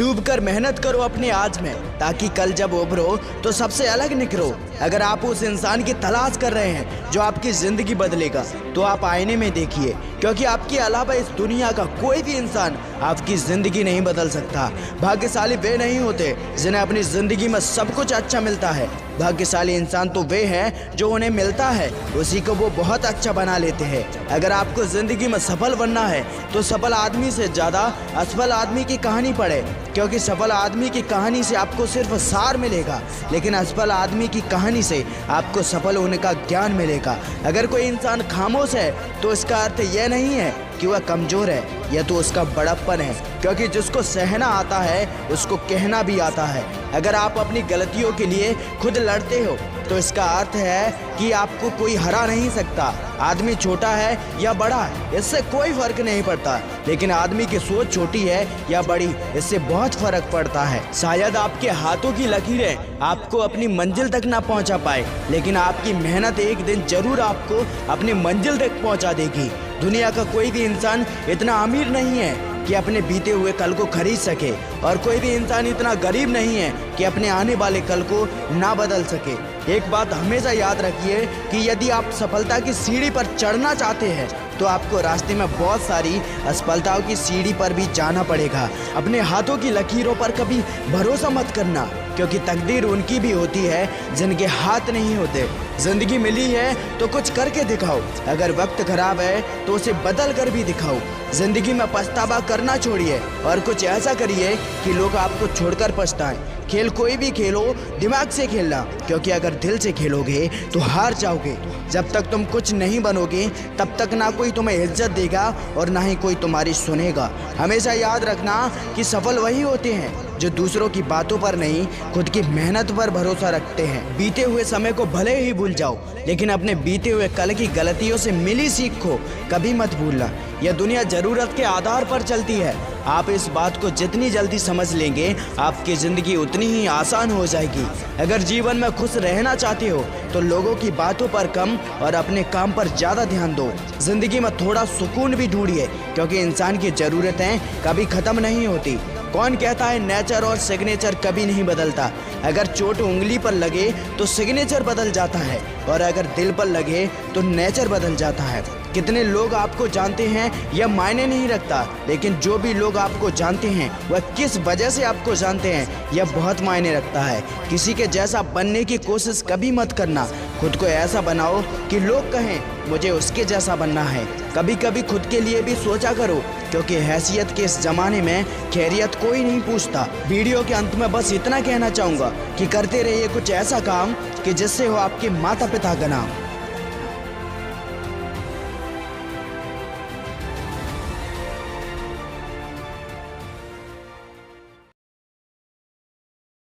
डूबकर मेहनत करो अपने आज में, ताकि कल जब उभरो तो सबसे अलग निखरो। अगर आप उस इंसान की तलाश कर रहे हैं जो आपकी जिंदगी बदलेगा, तो आप आईने में देखिए, क्योंकि आपके अलावा इस दुनिया का कोई भी इंसान आपकी जिंदगी नहीं बदल सकता। भाग्यशाली वे नहीं होते जिन्हें अपनी जिंदगी में सब कुछ अच्छा मिलता है। भाग्यशाली इंसान तो वे हैं जो उन्हें मिलता है उसी को वो बहुत अच्छा बना लेते हैं। अगर आपको जिंदगी में सफल बनना है तो सफल आदमी से ज्यादा असफल आदमी की कहानी पढ़े, क्योंकि सफल आदमी की कहानी से आपको सिर्फ सार मिलेगा, लेकिन असफल आदमी की कहानी से आपको सफल होने का ज्ञान मिलेगा। अगर कोई इंसान खामोश है तो इसका अर्थ यह नहीं है कि वह कमजोर है, यह तो उसका बड़प्पन है, क्योंकि जिसको सहना आता है उसको कहना भी आता है। अगर आप अपनी गलतियों के लिए खुद लड़ते हो तो इसका अर्थ है कि आपको कोई हरा नहीं सकता। आदमी छोटा है या बड़ा इससे कोई फर्क नहीं पड़ता, लेकिन आदमी की सोच छोटी है या बड़ी इससे बहुत फर्क पड़ता है। शायद आपके हाथों की लकीरें आपको अपनी मंजिल तक ना पहुंचा पाए, लेकिन आपकी मेहनत एक दिन जरूर आपको अपनी मंजिल तक पहुंचा देगी। दुनिया का कोई भी इंसान इतना अमीर नहीं है कि अपने बीते हुए कल को खरीद सके, और कोई भी इंसान इतना गरीब नहीं है कि अपने आने वाले कल को ना बदल सके। एक बात हमेशा याद रखिए कि यदि आप सफलता की सीढ़ी पर चढ़ना चाहते हैं तो आपको रास्ते में बहुत सारी असफलताओं की सीढ़ी पर भी जाना पड़ेगा। अपने हाथों की लकीरों पर कभी भरोसा मत करना, क्योंकि तकदीर उनकी भी होती है जिनके हाथ नहीं होते। जिंदगी मिली है तो कुछ करके दिखाओ, अगर वक्त खराब है तो उसे बदल कर भी दिखाओ। जिंदगी में पछतावा करना छोड़िए और कुछ ऐसा करिए कि लोग आपको छोड़कर पछताएं। खेल कोई भी खेलो दिमाग से खेलना, क्योंकि अगर दिल से खेलोगे तो हार जाओगे। जब तक तुम कुछ नहीं बनोगे तब तक ना कोई तुम्हें इज्जत देगा और ना ही कोई तुम्हारी सुनेगा। हमेशा याद रखना कि सफल वही होते हैं जो दूसरों की बातों पर नहीं, खुद की मेहनत पर भरोसा रखते हैं। बीते हुए समय को भले ही भूल जाओ, लेकिन अपने बीते हुए कल की गलतियों से मिली सीख को कभी मत भूलना। यह दुनिया जरूरत के आधार पर चलती है। आप इस बात को जितनी जल्दी समझ लेंगे आपकी जिंदगी उतनी ही आसान हो जाएगी। अगर जीवन में खुश रहना चाहते हो तो लोगों की बातों पर कम और अपने काम पर ज्यादा ध्यान दो। जिंदगी में थोड़ा सुकून भी ढूंढिए, क्योंकि इंसान की जरूरतें कभी खत्म नहीं होती। कौन कहता है नेचर और सिग्नेचर कभी नहीं बदलता? अगर चोट उंगली पर लगे तो सिग्नेचर बदल जाता है, और अगर दिल पर लगे तो नेचर बदल जाता है। कितने लोग आपको जानते हैं यह मायने नहीं रखता, लेकिन जो भी लोग आपको जानते हैं वह किस वजह से आपको जानते हैं यह बहुत मायने रखता है। किसी के जैसा बनने की कोशिश कभी मत करना, खुद को ऐसा बनाओ कि लोग कहें मुझे उसके जैसा बनना है। कभी कभी खुद के लिए भी सोचा करो, क्योंकि हैसियत के इस जमाने में खैरियत कोई नहीं पूछता। वीडियो के अंत में बस इतना कहना चाहूँगा कि करते रहिए कुछ ऐसा काम कि जिससे हो आपके माता पिता का नाम।